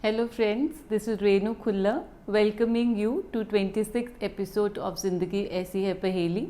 Hello friends, this is Renu Khulla welcoming you to 26th episode of ज़िंदगी ऐसी है पहेली।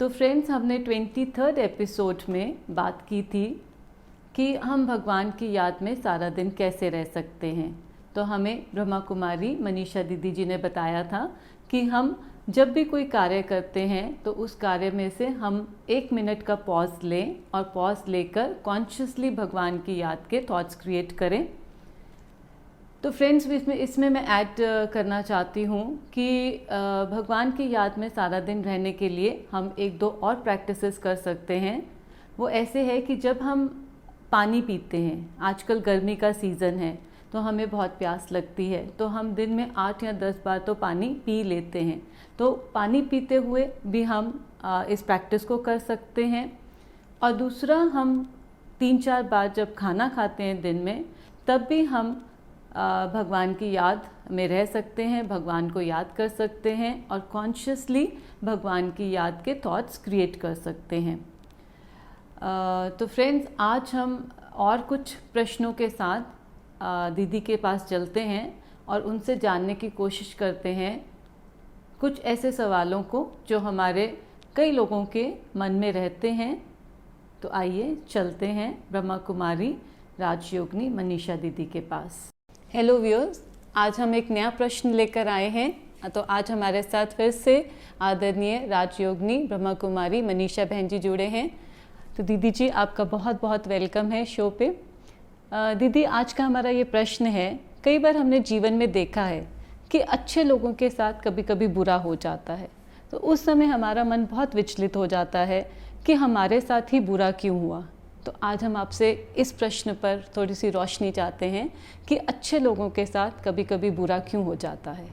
तो फ्रेंड्स, हमने 23rd एपिसोड में बात की थी कि हम भगवान की याद में सारा दिन कैसे रह सकते हैं। तो हमें ब्रह्मा कुमारी मनीषा दीदी जी ने बताया था कि हम जब भी कोई कार्य करते हैं तो उस कार्य में से हम 1 मिनट का पॉज लें और पॉज लेकर कॉन्शियसली भगवान की याद के थॉट्स क्रिएट करें। तो फ्रेंड्स, इसमें मैं ऐड करना चाहती हूँ कि भगवान की याद में सारा दिन रहने के लिए हम 1-2 और प्रैक्टिसेस कर सकते हैं। वो ऐसे है कि जब हम पानी पीते हैं, आजकल गर्मी का सीज़न है तो हमें बहुत प्यास लगती है, तो हम दिन में 8 या 10 बार तो पानी पी लेते हैं। तो पानी पीते हुए भी हम इस प्रैक्टिस को कर सकते हैं। और दूसरा, हम 3-4 बार जब खाना खाते हैं दिन में, तब भी हम भगवान की याद में रह सकते हैं, भगवान को याद कर सकते हैं और कॉन्शियसली भगवान की याद के थॉट्स क्रिएट कर सकते हैं। तो फ्रेंड्स, आज हम और कुछ प्रश्नों के साथ दीदी के पास चलते हैं और उनसे जानने की कोशिश करते हैं कुछ ऐसे सवालों को जो हमारे कई लोगों के मन में रहते हैं। तो आइए चलते हैं ब्रह्मा कुमारी राजयोगिनी मनीषा दीदी के पास। हेलो व्यूअर्स, आज हम एक नया प्रश्न लेकर आए हैं। तो आज हमारे साथ फिर से आदरणीय राजयोगिनी ब्रह्मा कुमारी मनीषा बहन जी जुड़े हैं। तो दीदी जी, आपका बहुत बहुत वेलकम है शो पे। दीदी, आज का हमारा ये प्रश्न है, कई बार हमने जीवन में देखा है कि अच्छे लोगों के साथ कभी कभी बुरा हो जाता है, तो उस समय हमारा मन बहुत विचलित हो जाता है कि हमारे साथ ही बुरा क्यों हुआ। तो आज हम आपसे इस प्रश्न पर थोड़ी सी रोशनी चाहते हैं कि अच्छे लोगों के साथ कभी कभी बुरा क्यों हो जाता है।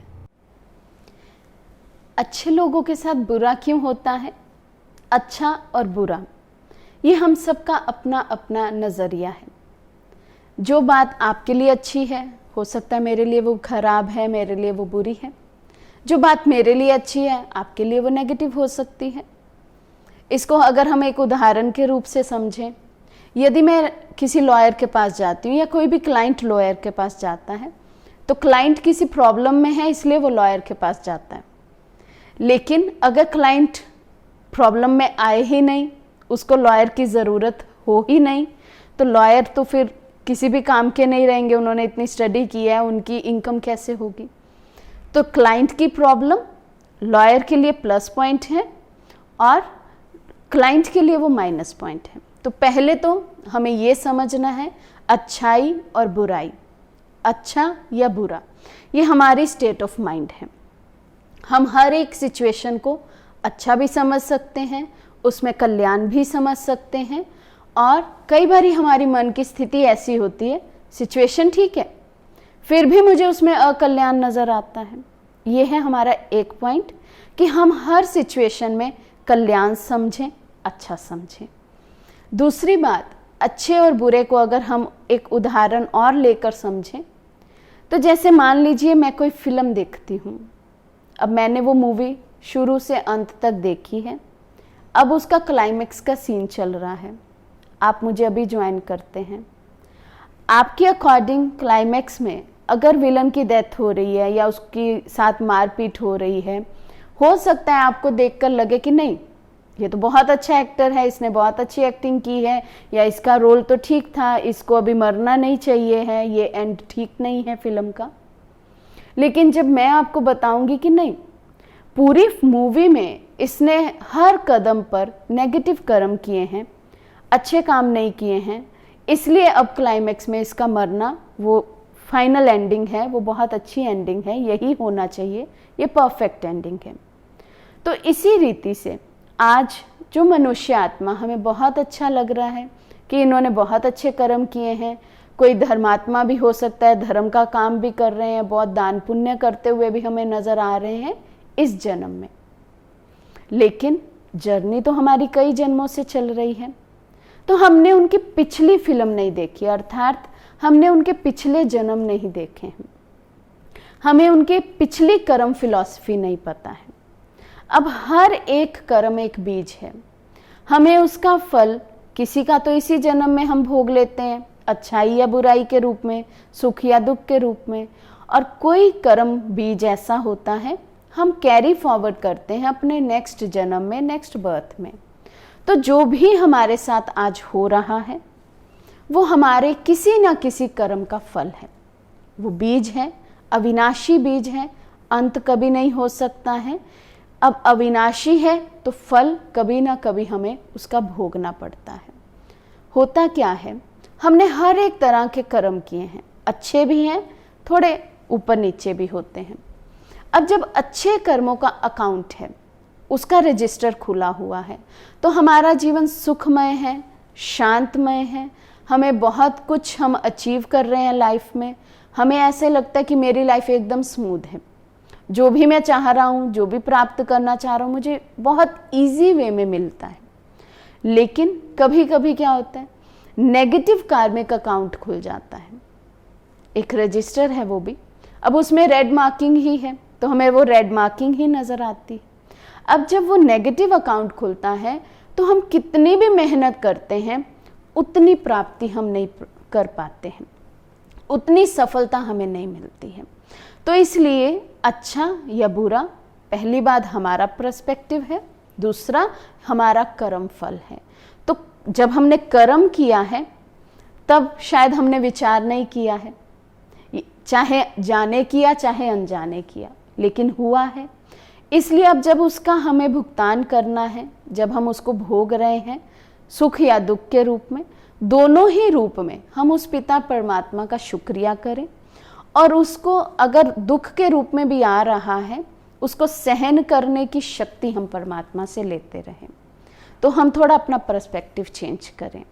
अच्छे लोगों के साथ बुरा क्यों होता है? अच्छा और बुरा, ये हम सबका अपना अपना नज़रिया है। जो बात आपके लिए अच्छी है, हो सकता है मेरे लिए वो खराब है, मेरे लिए वो बुरी है। जो बात मेरे लिए अच्छी है, आपके लिए वो नेगेटिव हो सकती है। इसको अगर हम एक उदाहरण के रूप से समझें, यदि मैं किसी लॉयर के पास जाती हूँ या कोई भी क्लाइंट लॉयर के पास जाता है, तो क्लाइंट किसी प्रॉब्लम में है इसलिए वो लॉयर के पास जाता है। लेकिन अगर क्लाइंट प्रॉब्लम में आए ही नहीं, उसको लॉयर की ज़रूरत हो ही नहीं, तो लॉयर तो फिर किसी भी काम के नहीं रहेंगे। उन्होंने इतनी स्टडी की है, उनकी इनकम कैसे होगी? तो क्लाइंट की प्रॉब्लम लॉयर के लिए प्लस पॉइंट है और क्लाइंट के लिए वो माइनस पॉइंट है। तो पहले तो हमें ये समझना है, अच्छाई और बुराई, अच्छा या बुरा, ये हमारी स्टेट ऑफ माइंड है। हम हर एक सिचुएशन को अच्छा भी समझ सकते हैं, उसमें कल्याण भी समझ सकते हैं। और कई बार हमारी मन की स्थिति ऐसी होती है, सिचुएशन ठीक है, फिर भी मुझे उसमें अकल्याण नज़र आता है। ये है हमारा एक पॉइंट कि हम हर सिचुएशन में कल्याण समझें, अच्छा समझें। दूसरी बात, अच्छे और बुरे को अगर हम एक उदाहरण और लेकर समझें, तो जैसे मान लीजिए मैं कोई फिल्म देखती हूँ। अब मैंने वो मूवी शुरू से अंत तक देखी है, अब उसका क्लाइमेक्स का सीन चल रहा है, आप मुझे अभी ज्वाइन करते हैं। आपके अकॉर्डिंग क्लाइमेक्स में अगर विलन की डेथ हो रही है या उसके साथ मारपीट हो रही है, हो सकता है आपको देखकर लगे कि नहीं, ये तो बहुत अच्छा एक्टर है, इसने बहुत अच्छी एक्टिंग की है, या इसका रोल तो ठीक था, इसको अभी मरना नहीं चाहिए है, ये एंड ठीक नहीं है फिल्म का। लेकिन जब मैं आपको बताऊंगी कि नहीं, पूरी मूवी में इसने हर कदम पर नेगेटिव कर्म किए हैं, अच्छे काम नहीं किए हैं, इसलिए अब क्लाइमेक्स में इसका मरना वो फाइनल एंडिंग है, वो बहुत अच्छी एंडिंग है, यही होना चाहिए, ये परफेक्ट एंडिंग है। तो इसी रीति से आज जो मनुष्य आत्मा, हमें बहुत अच्छा लग रहा है कि इन्होंने बहुत अच्छे कर्म किए हैं। कोई धर्मात्मा भी हो सकता है, धर्म का काम भी कर रहे हैं, बहुत दान पुण्य करते हुए भी हमें नज़र आ रहे हैं इस जन्म में। लेकिन जर्नी तो हमारी कई जन्मों से चल रही है, तो हमने उनकी पिछली फिल्म नहीं देखी, अर्थात हमने उनके पिछले जन्म नहीं देखे हैं, हमें उनके पिछली कर्म फिलॉसफी नहीं पता है। अब हर एक कर्म एक बीज है, हमें उसका फल किसी का तो इसी जन्म में हम भोग लेते हैं, अच्छाई या बुराई के रूप में, सुख या दुख के रूप में, और कोई कर्म बीज ऐसा होता है हम कैरी फॉरवर्ड करते हैं अपने नेक्स्ट जन्म में, नेक्स्ट बर्थ में। तो जो भी हमारे साथ आज हो रहा है वो हमारे किसी ना किसी कर्म का फल है। वो बीज है, अविनाशी बीज है, अंत कभी नहीं हो सकता है। अब अविनाशी है तो फल कभी ना कभी हमें उसका भोगना पड़ता है। होता क्या है, हमने हर एक तरह के कर्म किए हैं, अच्छे भी हैं, थोड़े ऊपर नीचे भी होते हैं। अब जब अच्छे कर्मों का अकाउंट है, उसका रजिस्टर खुला हुआ है, तो हमारा जीवन सुखमय है, शांतमय है, हमें बहुत कुछ हम अचीव कर रहे हैं लाइफ में। हमें ऐसे लगता है कि मेरी लाइफ एकदम स्मूथ है, जो भी मैं चाह रहा हूँ, जो भी प्राप्त करना चाह रहा हूँ, मुझे बहुत इजी वे में मिलता है। लेकिन कभी कभी क्या होता है, नेगेटिव कार्मिक अकाउंट खुल जाता है, एक रजिस्टर है वो भी, अब उसमें रेड मार्किंग ही है, तो हमें वो रेड मार्किंग ही नज़र आती है। अब जब वो नेगेटिव अकाउंट खुलता है तो हम कितनी भी मेहनत करते हैं उतनी प्राप्ति हम नहीं कर पाते हैं, उतनी सफलता हमें नहीं मिलती है। तो इसलिए अच्छा या बुरा, पहली बात हमारा पर्सपेक्टिव है, दूसरा हमारा कर्म फल है। तो जब हमने कर्म किया है तब शायद हमने विचार नहीं किया है, चाहे जाने किया चाहे अनजाने किया, लेकिन हुआ है। इसलिए अब जब उसका हमें भुगतान करना है, जब हम उसको भोग रहे हैं सुख या दुख के रूप में, दोनों ही रूप में हम उस पिता परमात्मा का शुक्रिया करें, और उसको अगर दुख के रूप में भी आ रहा है उसको सहन करने की शक्ति हम परमात्मा से लेते रहें। तो हम थोड़ा अपना पर्सपेक्टिव चेंज करें,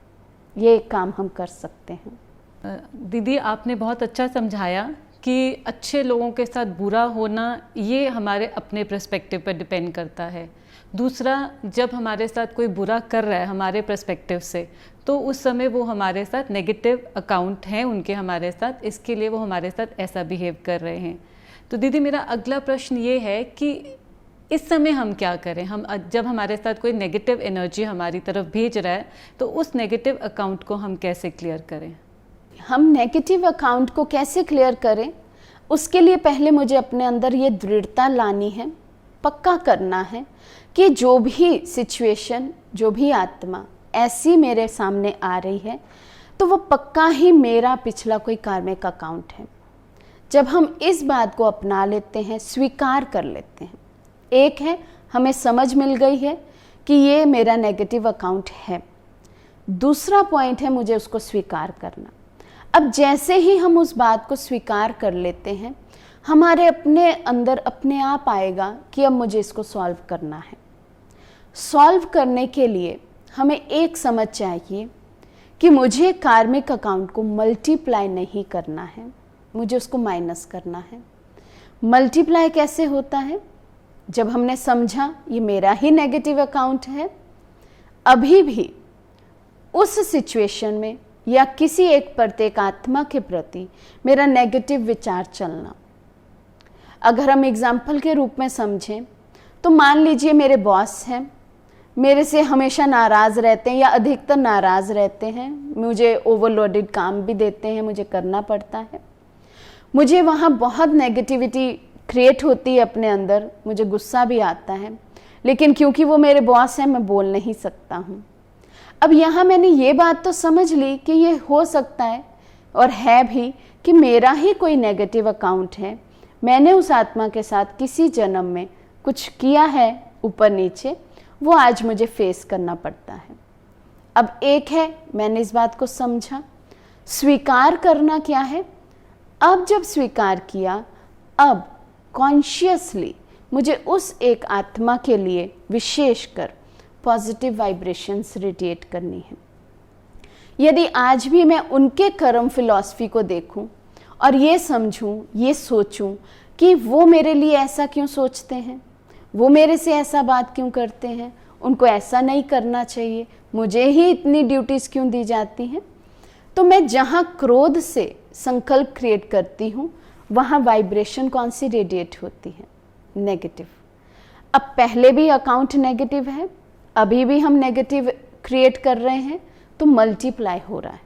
ये काम हम कर सकते हैं। दीदी आपने बहुत अच्छा समझाया कि अच्छे लोगों के साथ बुरा होना ये हमारे अपने पर्सपेक्टिव पर डिपेंड करता है। दूसरा, जब हमारे साथ कोई बुरा कर रहा है हमारे पर्सपेक्टिव से, तो उस समय वो हमारे साथ नेगेटिव अकाउंट हैं उनके हमारे साथ, इसके लिए वो हमारे साथ ऐसा बिहेव कर रहे हैं। तो दीदी मेरा अगला प्रश्न ये है कि इस समय हम क्या करें, हम जब हमारे साथ कोई नेगेटिव एनर्जी हमारी तरफ भेज रहा है तो उस नेगेटिव अकाउंट को हम कैसे क्लियर करें? हम नेगेटिव अकाउंट को कैसे क्लियर करें, उसके लिए पहले मुझे अपने अंदर ये दृढ़ता लानी है, पक्का करना है कि जो भी सिचुएशन, जो भी आत्मा ऐसी मेरे सामने आ रही है तो वो पक्का ही मेरा पिछला कोई कार्मिक अकाउंट है। जब हम इस बात को अपना लेते हैं, स्वीकार कर लेते हैं, एक है हमें समझ मिल गई है कि ये मेरा नेगेटिव अकाउंट है, दूसरा पॉइंट है मुझे उसको स्वीकार करना। अब जैसे ही हम उस बात को स्वीकार कर लेते हैं, हमारे अपने अंदर अपने आप आएगा कि अब मुझे इसको सॉल्व करना है। सॉल्व करने के लिए हमें एक समझ चाहिए कि मुझे कार्मिक अकाउंट को मल्टीप्लाई नहीं करना है, मुझे उसको माइनस करना है। मल्टीप्लाई कैसे होता है? जब हमने समझा ये मेरा ही नेगेटिव अकाउंट है, अभी भी उस सिचुएशन में या किसी एक प्रत्येक आत्मा के प्रति मेरा नेगेटिव विचार चलना। अगर हम एग्जाम्पल के रूप में समझें तो मान लीजिए मेरे बॉस हैं, मेरे से हमेशा नाराज़ रहते हैं या अधिकतर नाराज़ रहते हैं, मुझे ओवरलोडेड काम भी देते हैं, मुझे करना पड़ता है, मुझे वहाँ बहुत नेगेटिविटी क्रिएट होती है अपने अंदर, मुझे गुस्सा भी आता है, लेकिन क्योंकि वो मेरे बॉस हैं मैं बोल नहीं सकता हूँ। अब यहाँ मैंने ये बात तो समझ ली कि ये हो सकता है और है भी कि मेरा ही कोई नेगेटिव अकाउंट है, मैंने उस आत्मा के साथ किसी जन्म में कुछ किया है ऊपर नीचे, वो आज मुझे फेस करना पड़ता है। अब एक है मैंने इस बात को समझा, स्वीकार करना क्या है? अब जब स्वीकार किया, अब कॉन्शियसली मुझे उस एक आत्मा के लिए विशेषकर पॉजिटिव वाइब्रेशंस रेडिएट करनी है। यदि आज भी मैं उनके कर्म फिलॉसफी को देखूं और ये समझूं, ये सोचूं कि वो मेरे लिए ऐसा क्यों सोचते हैं, वो मेरे से ऐसा बात क्यों करते हैं, उनको ऐसा नहीं करना चाहिए, मुझे ही इतनी ड्यूटीज़ क्यों दी जाती हैं, तो मैं जहाँ क्रोध से संकल्प क्रिएट करती हूँ वहाँ वाइब्रेशन कौन सी रेडिएट होती है? नेगेटिव। अब पहले भी अकाउंट नेगेटिव है, अभी भी हम नेगेटिव क्रिएट कर रहे हैं, तो मल्टीप्लाई हो रहा है।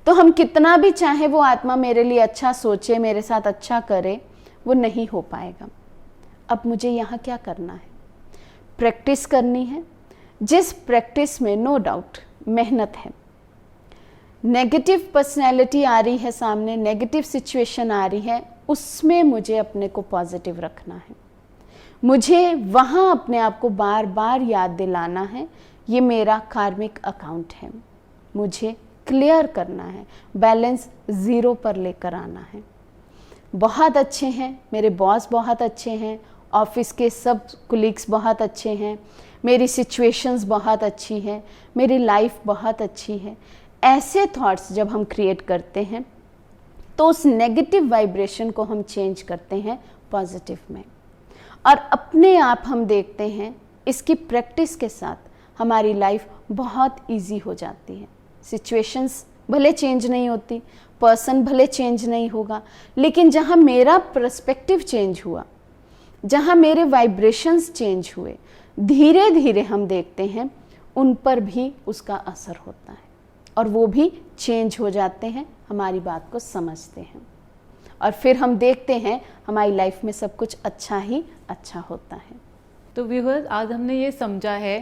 तो तो हम कितना भी चाहे वो आत्मा मेरे लिए अच्छा सोचे, मेरे साथ अच्छा करे, वो नहीं हो पाएगा। अब मुझे यहाँ क्या करना है? प्रैक्टिस करनी है, जिस प्रैक्टिस में नो डाउट मेहनत है। नेगेटिव पर्सनैलिटी आ रही है सामने, नेगेटिव सिचुएशन आ रही है, उसमें मुझे अपने को पॉजिटिव रखना है। मुझे वहाँ अपने आप को बार बार याद दिलाना है, ये मेरा कार्मिक अकाउंट है, मुझे क्लियर करना है, बैलेंस 0 पर लेकर आना है। बहुत अच्छे हैं, मेरे बॉस बहुत अच्छे हैं, ऑफिस के सब कुलीग्स बहुत अच्छे हैं, मेरी सिचुएशंस बहुत अच्छी है, मेरी लाइफ बहुत अच्छी है। ऐसे थॉट्स जब हम क्रिएट करते हैं तो उस नेगेटिव वाइब्रेशन को हम चेंज करते हैं पॉजिटिव में, और अपने आप हम देखते हैं इसकी प्रैक्टिस के साथ हमारी लाइफ बहुत इजी हो जाती है। सिचुएशंस भले चेंज नहीं होती, पर्सन भले चेंज नहीं होगा, लेकिन जहाँ मेरा पर्सपेक्टिव चेंज हुआ, जहाँ मेरे वाइब्रेशंस चेंज हुए, धीरे धीरे हम देखते हैं उन पर भी उसका असर होता है और वो भी चेंज हो जाते हैं, हमारी बात को समझते हैं, और फिर हम देखते हैं हमारी लाइफ में सब कुछ अच्छा ही अच्छा होता है। तो व्यूअर्स, आज हमने ये समझा है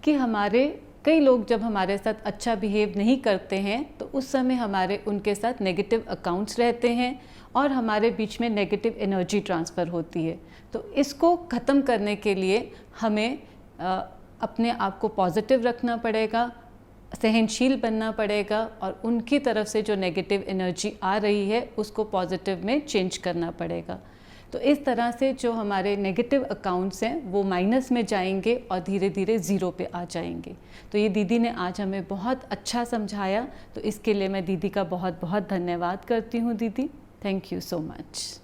कि हमारे कई लोग जब हमारे साथ अच्छा बिहेव नहीं करते हैं तो उस समय हमारे उनके साथ नेगेटिव अकाउंट्स रहते हैं और हमारे बीच में नेगेटिव एनर्जी ट्रांसफ़र होती है। तो इसको ख़त्म करने के लिए हमें अपने आप को पॉजिटिव रखना पड़ेगा, सहनशील बनना पड़ेगा, और उनकी तरफ से जो नेगेटिव एनर्जी आ रही है उसको पॉजिटिव में चेंज करना पड़ेगा। तो इस तरह से जो हमारे नेगेटिव अकाउंट्स हैं वो माइनस में जाएंगे और धीरे धीरे 0 पे आ जाएंगे। तो ये दीदी ने आज हमें बहुत अच्छा समझाया, तो इसके लिए मैं दीदी का बहुत बहुत धन्यवाद करती हूँ। दीदी, थैंक यू सो मच।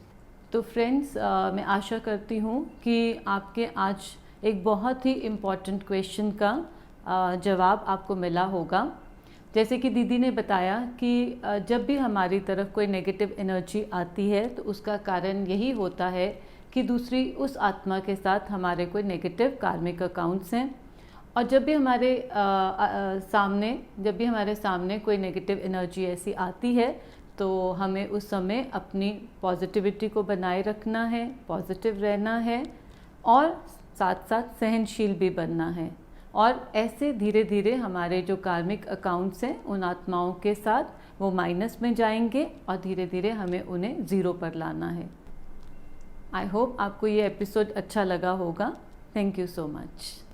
तो फ्रेंड्स, मैं आशा करती हूँ कि आपके आज एक बहुत ही इम्पॉर्टेंट क्वेश्चन का जवाब आपको मिला होगा। जैसे कि दीदी ने बताया कि जब भी हमारी तरफ कोई नेगेटिव एनर्जी आती है तो उसका कारण यही होता है कि दूसरी उस आत्मा के साथ हमारे कोई नेगेटिव कार्मिक अकाउंट्स हैं, और जब भी हमारे सामने कोई नेगेटिव एनर्जी ऐसी आती है तो हमें उस समय अपनी पॉजिटिविटी को बनाए रखना है, पॉजिटिव रहना है, और साथ साथ सहनशील भी बनना है। और ऐसे धीरे धीरे हमारे जो कार्मिक अकाउंट्स हैं उन आत्माओं के साथ वो माइनस में जाएंगे और धीरे धीरे हमें उन्हें 0 पर लाना है। आई होप आपको ये एपिसोड अच्छा लगा होगा। Thank you so much.